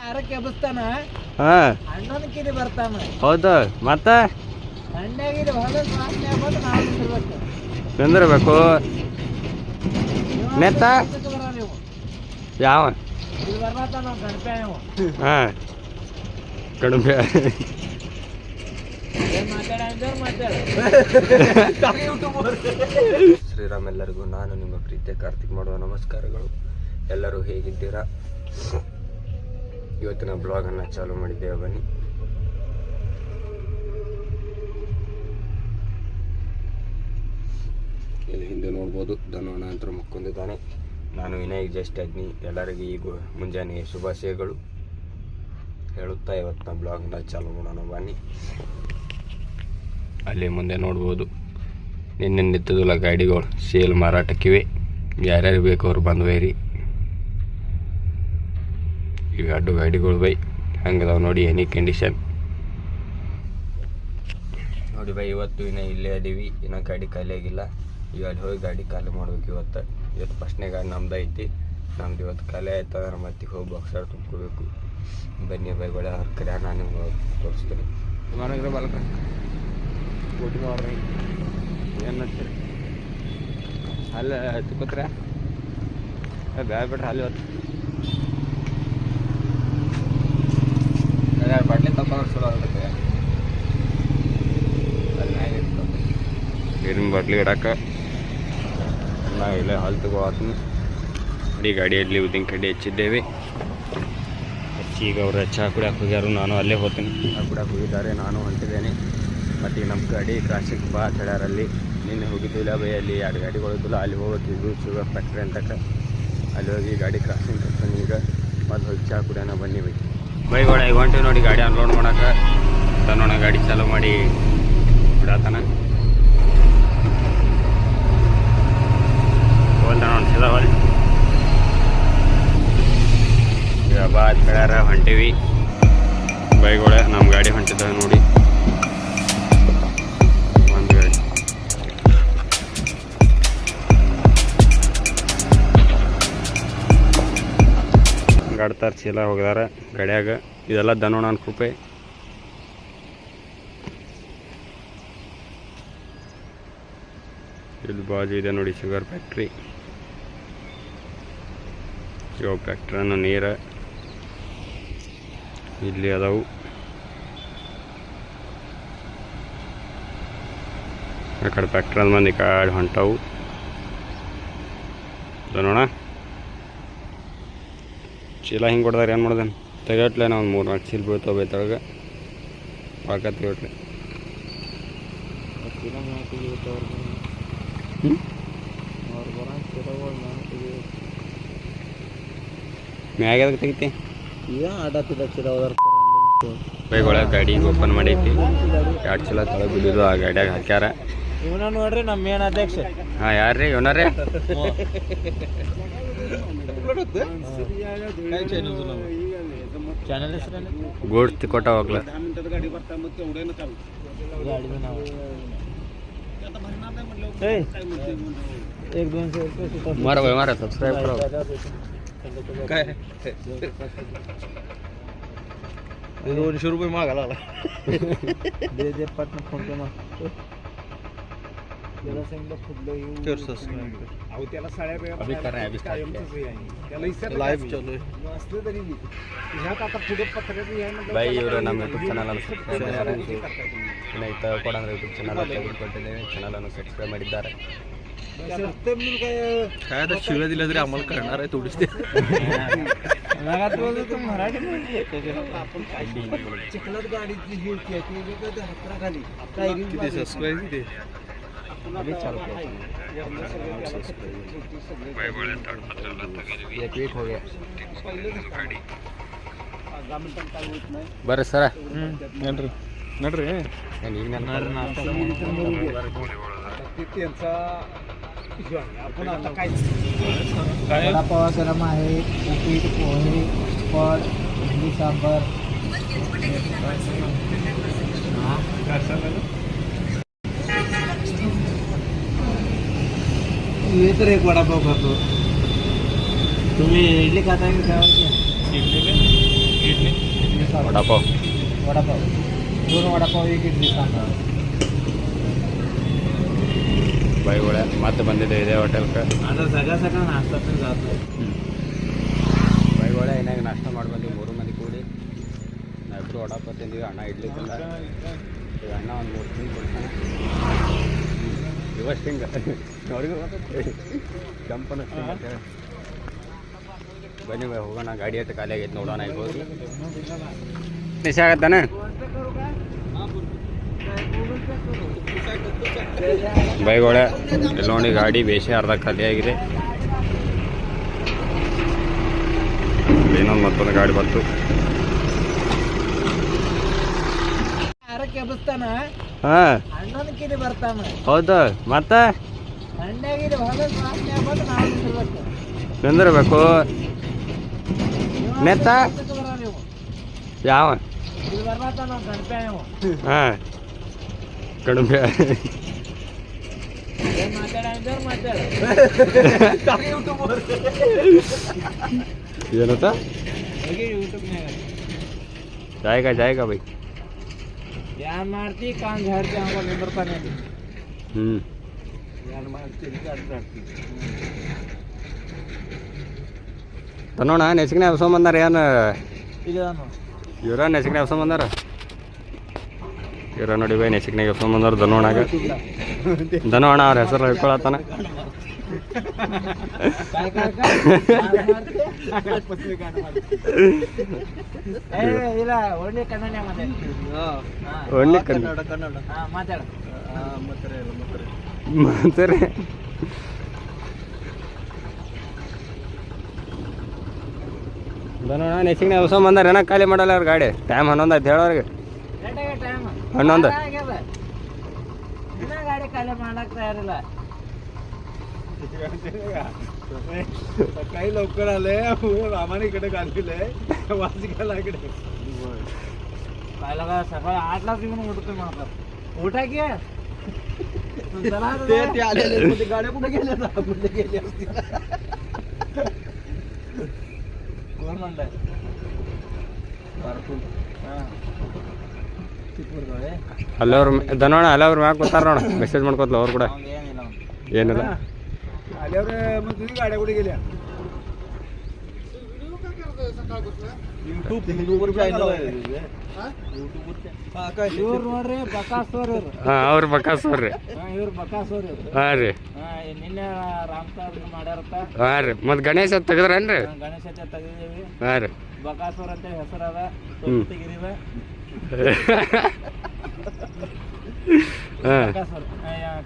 ಆರಕ್ಕೆ ಎಬ್ಬಿಸ್ತಾನ. ಹಾ ಅಣ್ಣನ ಕಿರಿ ಬರ್ತಾನ. ಹೌದು ಮತ್ತ ಸಣ್ಣಗಿರಿ ಹೊಲದ ವಾಸನೆ ಆಗ್ಬೋದು ನಾವು ನಿಂದಿರ್ಬೇಕು. ನಿಂದಿರ್ಬೇಕು. ನೆತ್ತ ನೀವು ಯಾವ ಇಲ್ಲಿ ಬರ್ತಾನ ನಾವು ಗಣಪೆ ನೀವು. ಹಾ ಕಡಿಮೆ ಶ್ರೀರಾಮ್ ಎಲ್ಲರಿಗೂ ನಾನು ನಿಮ್ಮ ಪ್ರೀತಿಯ ಕಾರ್ತಿಕ್ ಮಾಡುವ ನಮಸ್ಕಾರಗಳು. ಎಲ್ಲರೂ ಹೇಗಿದ್ದೀರಾ? ಇವತ್ತಿನ ಬ್ಲಾಗನ್ನು ಚಾಲೂ ಮಾಡಿದ್ದೇವೆ, ಬನ್ನಿ. ಇಲ್ಲಿ ಹಿಂದೆ ನೋಡ್ಬೋದು ಧನವನ ಅಂತ ಮುಕ್ಕೊಂಡಿದ್ದಾನೆ. ನಾನು ವಿನಾಯಕ್ ಜಸ್ಟ್ ಅಗ್ನಿ. ಎಲ್ಲರಿಗೂ ಈಗ ಮುಂಜಾನೆ ಶುಭಾಶಯಗಳು ಹೇಳುತ್ತಾ ಇವತ್ತಿನ ಬ್ಲಾಗ್ನ ಚಾಲೂ ಮಾಡೋಣ, ಬನ್ನಿ. ಅಲ್ಲಿ ಮುಂದೆ ನೋಡ್ಬೋದು ನಿನ್ನೆ ನಿಂತಿದ್ದಲ್ಲ ಗಾಡಿಗಳು ಸೇಲ್ ಮಾರಾಟಕ್ಕಿವೆ. ಯಾರ್ಯಾರು ಬೇಕು ಅವ್ರು ಬಂದ್ವೈರಿ. ಈಗ ಅಡ್ಡು ಗಾಡಿಗಳು ಬೈ ಹಂಗದಾವ ನೋಡಿ, ಎನಿ ಕಂಡೀಷನ್ ನೋಡಿ ಬೈ. ಇವತ್ತು ಇನ್ನು ಇಲ್ಲೇ ಅದೀವಿ, ಇನ್ನೂ ಗಾಡಿ ಖಾಲಿ ಆಗಿಲ್ಲ. ಈಗ ಅಲ್ಲಿ ಹೋಗಿ ಗಾಡಿ ಖಾಲಿ ಮಾಡ್ಬೇಕು. ಇವತ್ತು ಫಸ್ಟ್ನೇ ಗಾಡಿ ನಮ್ದು ಐತಿ. ನಮ್ದು ಇವತ್ತು ಖಾಲಿ ಆಯ್ತು ಅಂದ್ರೆ ಮತ್ತೆ ಹೋಗಿ ಬಾಕ್ಸರ್ ತುಂಬ್ಕೋಬೇಕು. ಬನ್ನಿ ಬೈಗಳ ಅವ್ರ ಕರೆ ನಾನು ನಿಮ್ಗೆ ತೋರಿಸ್ತೀನಿ. ಮನೆಗೆ ಬಾಲಕ ಊಟ ಮಾಡ್ರಿ ಏನು ನಡ್ತೀರಿ? ಅಲ್ಲ ತುಕೋತ್ರ ಬ್ಯಾಡ ಬಿಡ್ರಿ ಅಲ್ಲಿ ಹೊತ್ತು ಬಾಟ್ಲಿ ತಗೊಂಡ್ರೆ ಚಲೋ ಆಗುತ್ತೆ. ನೀರಿನ ಬಾಟ್ಲಿ ಇಡಕ್ಕೆ ನಾವು ಇಲ್ಲೇ ಹಾಲು ತಗೋತೀನಿ. ಅಡಿ ಗಾಡಿಯಲ್ಲಿ ಉದ್ದಿನ ಕಡ್ಡಿ ಹೆಚ್ಚಿದ್ದೇವೆ. ಈಗ ಅವ್ರು ಚಹಾ ಕುಡಿಯೋಕೆ ಹೋಗ್ಯಾರು, ನಾನು ಅಲ್ಲೇ ಹೋಗ್ತೀನಿ. ಚಹಾ ಕುಡಿಯೋಕೆ ಹೋಗಿದ್ದಾರೆ, ನಾನು ಹೊಂಟಿದ್ದೇನೆ. ಮತ್ತು ಈಗ ನಮ್ಮ ಗಾಡಿ ಕ್ರಾಸಿಂಗ್ ಬಾ ತಡ್ಯಾರಲ್ಲಿ. ನಿನ್ನೆ ಹೋಗಿದ್ದಿಲ್ಲ ಬೈ, ಅಲ್ಲಿ 2 ಗಾಡಿಗಳಿದ್ದಿಲ್ಲ. ಅಲ್ಲಿ ಹೋಗೋದು ಶುಗರ್ ಫ್ಯಾಕ್ಟ್ರಿ ಅಂತಕ್ಕೆ. ಅಲ್ಲಿ ಹೋಗಿ ಗಾಡಿ ಕ್ರಾಸಿಂಗ್ ಕರ್ತಾನೆ. ಈಗ ಮತ್ತೆ ಹೋಗಿ ಚಹಾ ಕುಡಿಯೋಣ, ಬನ್ನಿ ಬೈಗಳ. ಈಗ ಹೊಂಟಿವಿ ನೋಡಿ ಗಾಡಿ ಅನ್ಲೋಡ್ ಮಾಡೋಕೆ. ತನ್ನೋಣ ಗಾಡಿ ಚಾಲೂ ಮಾಡಿ ಬಿಡತ್ತಾನ. ಹೋಲ್ತಾನ ಅನ್ಸಿದ ಹೊಲ್. ಈಗ ಬಾ ಕಡ್ಯಾರ ಹೊಂಟಿವಿ ಬೈಗಳ. ನಮ್ಮ ಗಾಡಿ ಹೊಂಟಿದ್ದಾವೆ ನೋಡಿ, ಒಂದು ಗಾಡಿ. ಗಾಡ್ತಾರ ಚೀಲ ಹೋಗಿದಾರ ಗಾಡಿಯಾಗ. ಇದೆಲ್ಲ ದನೋಣ ಕೃಪೆ. ಇಲ್ಲಿ ಬಾಜು ಇದೆ ನೋಡಿ ಶುಗರ್ ಫ್ಯಾಕ್ಟ್ರಿ. ಇವು ಫ್ಯಾಕ್ಟ್ರಿಯನ್ನು ನೀರ ಇಲ್ಲಿ ಅದಾವು. ಆ ಕಡೆ ಫ್ಯಾಕ್ಟ್ರಿ ಅಂದ ಮಂದಿ ಕಾಡು ಹೊಂಟವು. ನೋಡ ಚೀಲ ಹಿಂಗೆ ಕೊಡ್ದಾರೆ. ಏನು ಮಾಡ್ದೇನೆ ತೆಗಟ್ಲೆ ನಾವು 3-4 ಚೀಲ ಬೀಳ್ತಾವೆ ಬೈತೊಳಗೆ ಪಾಕ ತೆಗಟ್ಲೆ. ಮ್ಯಾಗ ತೆಗಿತಿ ಬೈಗಳ. ಗಾಡಿ ಓಪನ್ ಮಾಡೈತಿ. 2 ಚೀಲ ತಳ ಬಿಡೋದು ಆ ಗಾಡಿಯಾಗ ಹಾಕ್ಯಾರ. ಇವನ ನೋಡ್ರಿ ನಮ್ಮ ಮೇನ್ ಅಧ್ಯಕ್ಷ. ಹಾಂ ಯಾರ್ರಿ ಇವನರೇ? ಚಾನಲ್ ಹೆಸರು ಗೋಡ್ತಿ ಕೊಟ್ಟ ಹೋಗ್ಲ. मारा सब्सक्राइब करो. काय 200 रुपये मागायला लागला. दे पटना फोन पे मग त्याला सांगितलं फुटलं येऊ सबस्क्राइब कर. अहो त्याला साड्या अभी कर रहा है, अभी त्याला इथे लाईव्ह चालू आहे असलं तरी ह्यात आता पुढे पत्रकाचं आहे म्हणजे बाई इವರು ನಮ್ಮ ಯೂಟ್ಯೂಬ್ ಚಾನಲ್ ಅನ್ನು ಸಬ್ಸ್ಕ್ರೈಬ್ ಮಾಡಿದ್ದಾರೆ. ಇನ್ನ ಕೊಡಂದ್ರೆ ಯೂಟ್ಯೂಬ್ ಚಾನಲ್ ತೆಗೆದುಕೊಂಡಿದ್ದೇವೆ. ಚಾನಲ್ ಅನ್ನು ಸಬ್ಸ್ಕ್ರೈಬ್ ಮಾಡಿದ್ದಾರೆ. काय आता शिव्या दिल्या तरी आम्हाला करणार आहे थोडीच. ते चिखलात गाडीची किती सबस्क्राईब किती हो गया बरं सर नಡ್ರಿ ನಡ್ರಿ त्यांचा आपण आता काय वडापाव गरम आहे. उपीट पोहे पड इडली सांबर मी तर एक वडापाव खातो. तुम्ही इडली खाता की काय? इडली ವಡಾಪಾವ್ वडापाव दोन वडापाव एक इडली सांगा ಬಾಯಿಗೊಳೆ ಮತ್ತೆ ಬಂದಿದೆ ಇದೇ ಹೋಟೆಲ್ಗೆ आता सगळ्या सगळं नाश्ता पण जातो ಬಾಯಿಗೊಳೆ ಏನಾಗ ನಾಷ್ಟ ಮಾಡಿ ಬಂದ್ವಿ 3 ಮಂದಿ ಕೂಡಿ ನಾವಿಬ್ರು ವಡಾಪಾವ್ ತಿಂದ್ವಿ ಅಣ್ಣ ಇಡ್ಲಿ ತಿಂದ ಈಗ ಅಣ್ಣ ಒಂದು 3 ತಿಂದು ಕೊಡ್ತಾನೆ ಇವತ್ತು ಹಿಂಗೆ ಅವ್ರಿಗೂ ಜಂಪನ ಬನ್ನಿ ಹೋಗೋಣ ಗಾಡಿ ಹತ್ತು ಖಾಲಿ ಆಗೈತೆ ನೋಡೋಣ ಈಗ ಹೋಗಿ ನಿಶ ಆಗತ್ತಾನೆ ಬೈಗೋಳೆ ಇಲ್ಲಿ ನೋಡಿ ಗಾಡಿ ಬೇಷೆ ಅರ್ಧ ಖಾಲಿ ಆಗಿದೆ ಇನ್ನೊಂದು ಮತ್ತೊಂದು ಗಾಡಿ ಬಂತು ಆರಕ್ಕೆ ಎಬ್ಬಿಸ್ತಾನ ಹಾಂ 11 ಬರ್ತಾನ ಹೌದು ಮತ್ತೆ ಮಂಡ್ಯಾಗಿರಿ ಹೊಲದ ವಾಸನೆ ಬಂದು ನಾವು ನಿಂದಿರ್ಬೇಕು ನಿಂದಿರ್ಬೇಕು ನೆತ್ತ ಯಾವ ಇಲ್ಲಿ ಬರ್ಬಾತ ನಾವು ಗಣಪ ನೀವು ಹಾಂ ಕಡಿಮೆ ಏನು ಮಾತಾಡ ಮಾತಾಡ ಏನತ್ತ ಯೂಟ್ಯೂಬ್ನಾಗ ಜಾಯ್ಗ ಬೈ ಯಾರು ಮಾಡ್ತಿ ಕಾನ್ झाडते आम्हाला ನಿಂದಿರ್ತಾನೆ ಹ್ಞೂ ಯಾರು ಮಾಡ್ತೀನಿ ಅಡ್ಡಾಡ್ತೀನಿ ತನ್ನೋಣ ನೆಚ್ಚಿಗೆ ಎಬ್ಸೊಂಬಂದಾರ ಏನು ಇಲ್ಲ ಇವ್ರ ನೆಚ್ಚಿಗೆ ಎಬ್ಸೊಂಬಂದಾರ ಇವ್ರ ನೋಡಿ ಬೈ ನೆಚ್ಚಿಗೆ ಎಬ್ಸೊಂಬಂದಾರ ಧನೋಣಾಗ ಧನೋಣ ಅವ್ರ ಹೆಸರು ಹೇಳ್ಕೊಳತ್ತಾನ ಇಲ್ಲ ಒಳ್ಳೆ ಕನ್ನಡ ಒಳ್ಳೆ ಕನ್ನಡ ಮಾತಾಡ ಮಾತಾರೆ ಧನೋಣ ನೆಚ್ಚಿಗೆ ಎಬ್ಸೊಂಬಂದಾರ ಏನೋ ಖಾಲಿ ಮಾಡಲ್ಲ ಅವ್ರ ಗಾಡಿ ಟೈಮ್ 11 ಆಯ್ತು ಹೇಳೋರಿಗೆ 11 ಗಾಡಿ ಖಾಲಿ ಮಾಡಕ್ ತಯಾರಿಲ್ಲ काही लवकर आले आम्हाला इकडे घालले वाजगाला इकडे काय लागा सकाळी 8 येऊन उठतो मला उठा की ते आलेले मध्ये गाड्या कुठे गेल्या ना कुठे गेले असतील कोण म्हणताय पार्कुल ಅಲ್ಲವ್ರು ಧನೋಣ ಅಲ್ಲವ್ರು ಮ್ಯಾಗ ಗೊತ್ತಾರ ನೋಡ ಮೆಸೇಜ್ ಮಾಡ್ಕೋತ್ಲ ಅವ್ರು ಕೂಡ ಏನಿಲ್ಲ आल्यावर मग तुम्ही गाड्या कुठे गेल्या ಇವ್ರು ನೋಡ್ರಿ ಬಕಾಸೋರ್ ಹಾಂ ಅವ್ರು ಬಕಾಸೋರ್ ರೀ ಇವ್ರು ಬಕಾಸೋರ್ ಹಾಂ ರೀ ನಿನ್ನೆ ರಾಮಕಾರ್ ಮಾಡ್ಯಾರತ್ತ ಹಾಂ ರೀ ಮತ್ತು ಗಣೇಶ ತೆಗೆದ್ರೇನ್ರಿ ಗಣೇಶ ತೆಗೆದಿದ್ದೀವಿ ಹಾಂ ರೀ ಬಕಾಸೋರ್ ಅಂತ ಹೆಸರದ ತೆಗಿದೀವ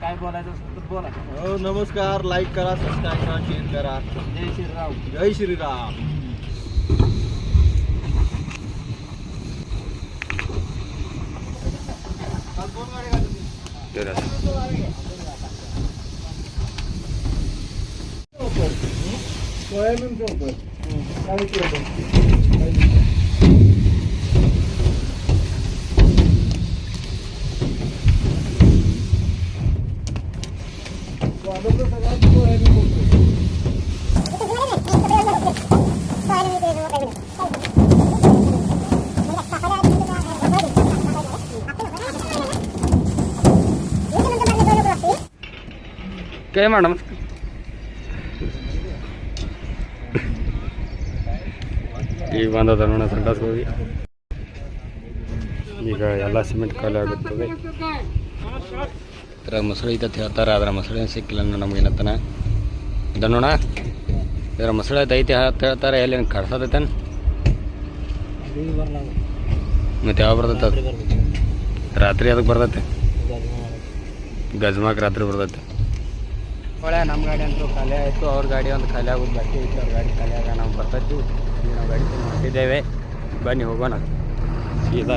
काय बोलायचं असेल तर बोला हो नमस्कार लाईक करा सबस्क्राईब करा शेअर करा जय श्रीराम जय श्रीराम सोयाबीन सोबत काय काय मॅडम ಈಗ ಬಂದದ ನೋಡ ಸಂಡಾಸ್ ಹೋಗಿ ಈಗ ಎಲ್ಲ ಸಿಮೆಂಟ್ ಖಾಲಿ ಆಗುತ್ತದೆ ಇದ್ರಾಗ ಮೊಸಳೆ ಐತೆ ಹೇಳ್ತಾರೆ ಅದ್ರ ಮೊಸಳೆ ಸಿಕ್ಕಿಲ್ಲ ನಮಗೇನತ್ತನ ಇದ ನೋಡ ಇದ್ರ ಮೊಸಳೆ ಐತೆ ಅಂತ ಹೇಳ್ತಾರೆ ಎಲ್ಲಿ ಕಡ್ಸತೈತೇನು ಮತ್ತೆ ಯಾವ ಬರ್ತೈತೆ ಅದು ರಾತ್ರಿ ಅದಕ್ಕೆ ಬರ್ತೈತೆ ಗಜ್ಮಾಕ್ ರಾತ್ರಿ ಬರ್ತೈತೆ ಒಳ್ಳೆ ನಮ್ಮ ಗಾಡಿ ಅಂತೂ ಖಾಲಿ ಆಯಿತು ಅವ್ರ ಗಾಡಿ ಒಂದು ಖಾಲಿ ಆಗೋದು ಬಾಕಿ ಐತಿ ಅವ್ರ ಗಾಡಿ ಖಾಲಿ ಆಗ ನಾವು ಬರ್ತೈತಿ ನಾವು ಗಾಡಿ ಹೊಂಟಿದ್ದೇವೆ ಬನ್ನಿ ಹೋಗೋಣ ಸೀದಾ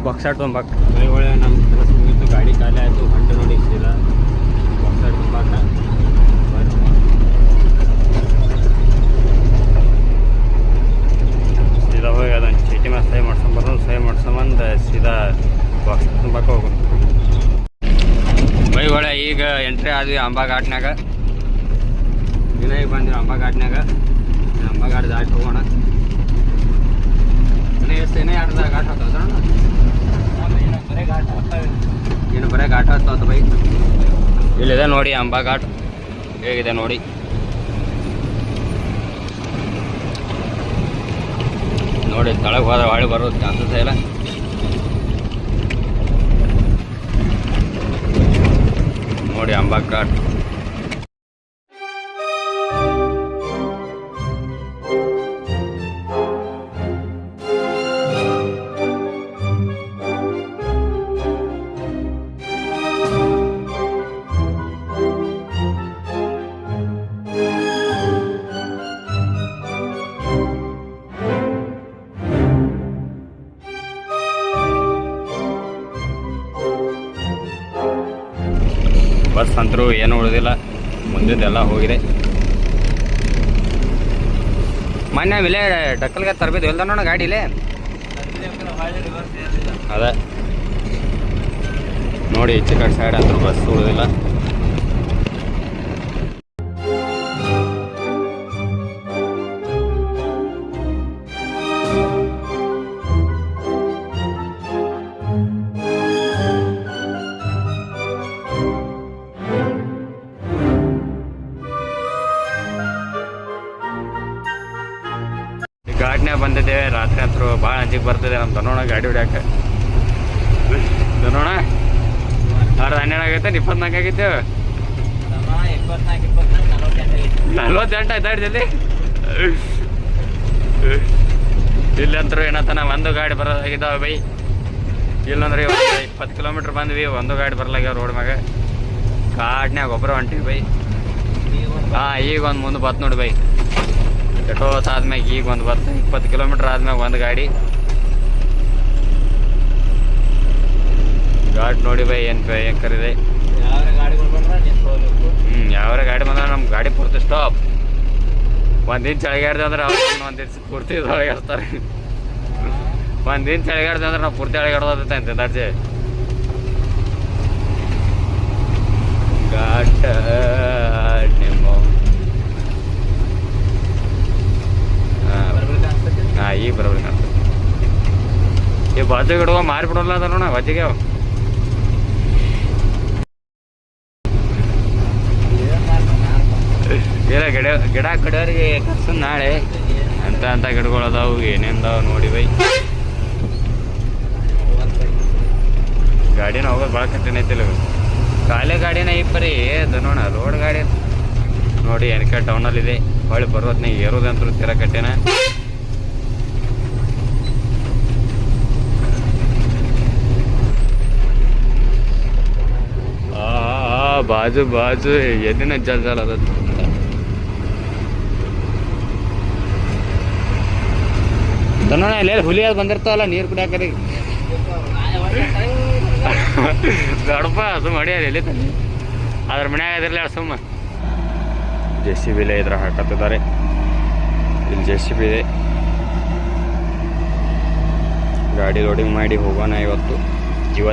ಬಾಕ್ಸಾಟ್ ತುಂಬಾಕ ಒಳ್ಳೆ ನಮ್ಮ ಕೆಲಸ ಮುಗಿತು ಗಾಡಿ ಖಾಲಿ ಆಯಿತು ಹೊಂಟೆ ನೋಡಿ ಸೀದಾ ಬಾಕ್ಸಾಟ್ ತುಂಬಾಕ ಸೀದಾ ಹೋಗಿ ಅದನ್ನು ಚೀಟಿ ಮೇಲೆ ಸಹಿ ಮಾಡ್ಸ್ಕೊಂಬರೋದು ಸಹಿ ಮಾಡ್ಸ್ಕೊಂಬಂದು ಸೀದಾ ಬಾಕ್ಸ್ ತುಂಬಾಕ ಹೋಗೋಣ ಬೈಗೊಳೆ ಈಗ ಎಂಟ್ರಿ ಆದ್ವಿ ಅಂಬಾಘಾಟ್ನಾಗ ದಿನ ಈಗ ಬಂದ್ವಿ ಅಂಬಾಘಾಟ್ನಾಗ ಅಂಬಾಘಾಟ್ ದಾಟಿ ಹೋಗೋಣ ಇನ್ನೂ ಎಷ್ಟು ಇನ್ನೇ ಅರ್ಧ ಘಾಟ್ ಇಲ್ಲಿದೆ ನೋಡಿ ಅಂಬಾ ಘಾಟ್ ಹೇಗಿದೆ ನೋಡಿ. ನೋಡಿ ತಳಗೆ ಹೋದ್ರೆ ಹೊಳೆ ಬರೋದು ಚಾನ್ಸಸ್ ಇಲ್ಲ. ನೋಡಿ ಅಂಬಾ ಘಾಟ್. ಬಸ್ ಅಂತರೂ ಏನು ಉಳಿದಿಲ್ಲ, ಮುಂದಿದ್ದೆಲ್ಲ ಹೋಗಿದೆ. ಮೊನ್ನೆ ಇಲ್ಲೇ ಡಕ್ಕಲ್ಗೆ ತರಬೇತಿ ಇಲ್ದ ನೋಡ ಗಾಡಿಲೇ ಅದೇ ನೋಡಿ. ಈಚೆ ಕಡೆ ಸೈಡ್ ಅಂತೂ ಬಸ್ ಉಳಿದಿಲ್ಲ. ಗಾಡಿನಾಗ ಬಂದಿದ್ದೇವೆ. ರಾತ್ರಿ ಅಂತೂ ಭಾಳ ಅಂಜಿಗೆ ಬರ್ತದೆ ನಮ್ಮ ತನ್ನೋಣ ಗಾಡಿ ಹೊಡ್ಯಾಕೆ. ತನ್ನೋಣ 12 ಆಗೈತೆ, 24 ಆಗಿದ್ದೇವೆ. 48 ಆಯ್ತಾ ಜಲ್ದಿ. ಇಲ್ಲಂತರೂ ಏನತ್ತನ ಒಂದು ಗಾಡಿ ಬರೋದಾಗಿದ್ದಾವೆ ಬೈ. ಇಲ್ಲಂದ್ರೆ 20 ಕಿಲೋಮೀಟ್ರ್ ಬಂದ್ವಿ, ಒಂದು ಗಾಡಿ ಬರಲಾಗ್ಯಾವ ರೋಡ್ ಮ್ಯಾಗ. ಕಾಡ್ನ್ಯಾಗ ಒಬ್ಬರು ಹೊಂಟಿವಿ ಬೈ. ಹಾಂ, ಈಗ ಒಂದು ಮುಂದೆ ಬತ್ತು ನೋಡಿ ಬೈ. ಎಷ್ಟೋತ್ತು ಆದ್ಮ್ಯಾಗ ಈಗ ಒಂದು ಬರ್ತ 20 ಕಿಲೋಮೀಟ್ರ್ ಆದ್ಮ್ಯಾಗ ಒಂದು ಗಾಡಿ. ಘಾಟ್ ನೋಡಿ ಬೈ ಏನು ಕರಿದೆ. ಯಾವ್ಯಾರ ಗಾಡಿ ಬಂದ್ರೆ ನಮ್ಮ ಗಾಡಿ ಪೂರ್ತಿ ಸ್ಟಾಪ್. ಒಂದಿನ ಚಳಿಗಾಡ್ದೆ ಅಂದ್ರೆ ಅವ್ರು ಒಂದಿನ ಪೂರ್ತಿ ಒಳಗಾಡ್ತಾರೆ. ಒಂದಿನ ಚಳಿಗಾಡ್ದೆ ಅಂದ್ರೆ ನಾವು ಪೂರ್ತಿ ಒಳಗಾಡೋದೈತೆ ಅಂತ ದರ್ಜೆ. ಘಾಟ್ ನಿಮ್ಮ ಹಾಂ, ಈಗ ಬರೋಬ್ರಿ ಕಾಣ್ತದೆ. ಈ ಬಾಜು ಗಿಡವ ಮಾರಿಬಿಡೋಲ್ಲ ಅದ ನೋಡ ಬಾಜಿಗೆ. ಅವು ಇಲ್ಲ ಗಿಡ ಕಡೆಯವ್ರಿಗೆ ಕರ್ಸು ನಾಳೆ ಅಂತ ಗಿಡಗಳು ಅದಾವು, ಏನೇನದಾವ ನೋಡಿ ಬೈ. ಗಾಡಿನ ಹೋಗೋದು ಭಾಳ ಕಠಿಣ ಐತಿಲ್ಲ. ಖಾಲಿ ಗಾಡಿನ ಈ ಬರೀ ಅದು ನೋಡ ರೋಡ್ ಗಾಡಿ ನೋಡಿ. ಎನ್ಕೆ ಟೌನಲ್ಲಿದೆ, ಹೊಳ್ಳಿ ಬರೋದ್ನಾಗ ಏರೋದಂತೂ ತೀರ ಕಠಿಣ. ಬಾಜು ಬಾಜು ಎದಿನ ಜಲ್ ಅದ. ನೋಡ ಇಲ್ಲಿ ಹುಲಿ ಅದು ಬಂದಿರ್ತಾವಲ್ಲ ನೀರು ಕುಡಿಯಾಕರಿ. ಗಡಪ ಸುಮ್ಮ ಹೊಡಿಯಾರ ಎಲ್ಲಿ ತಾನೆ ಅದ್ರ ಮನ್ಯಾಗ ಅದಿರಲಿ ಸುಮ್ಮ. JCB ಇದ್ರ ಹಾಕತ್ತಿದ್ದಾರೆ. ಇಲ್ಲಿ JCB ಇದೆ. ಗಾಡಿ ಲೋಡಿಂಗ್ ಮಾಡಿ ಹೋಗೋಣ. ಇವತ್ತು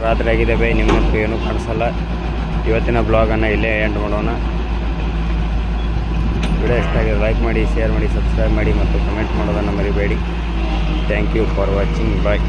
ರಾತ್ರಿ ಆಗಿದೆ ಬೈ. ನಿಮ್ಮಂತೂ ಏನೂ ಕಾಣಿಸಲ್ಲ. ಇವತ್ತಿನ ಬ್ಲಾಗನ್ನು ಇಲ್ಲೇ ಎಂಡ್ ಮಾಡೋಣ. ವಿಡಿಯೋ ಇಷ್ಟ ಆಗಿದೆ ಲೈಕ್ ಮಾಡಿ, ಶೇರ್ ಮಾಡಿ, ಸಬ್ಸ್ಕ್ರೈಬ್ ಮಾಡಿ ಮತ್ತು ಕಮೆಂಟ್ ಮಾಡೋದನ್ನು ಮರಿಬೇಡಿ. Thank you for watching. Bye.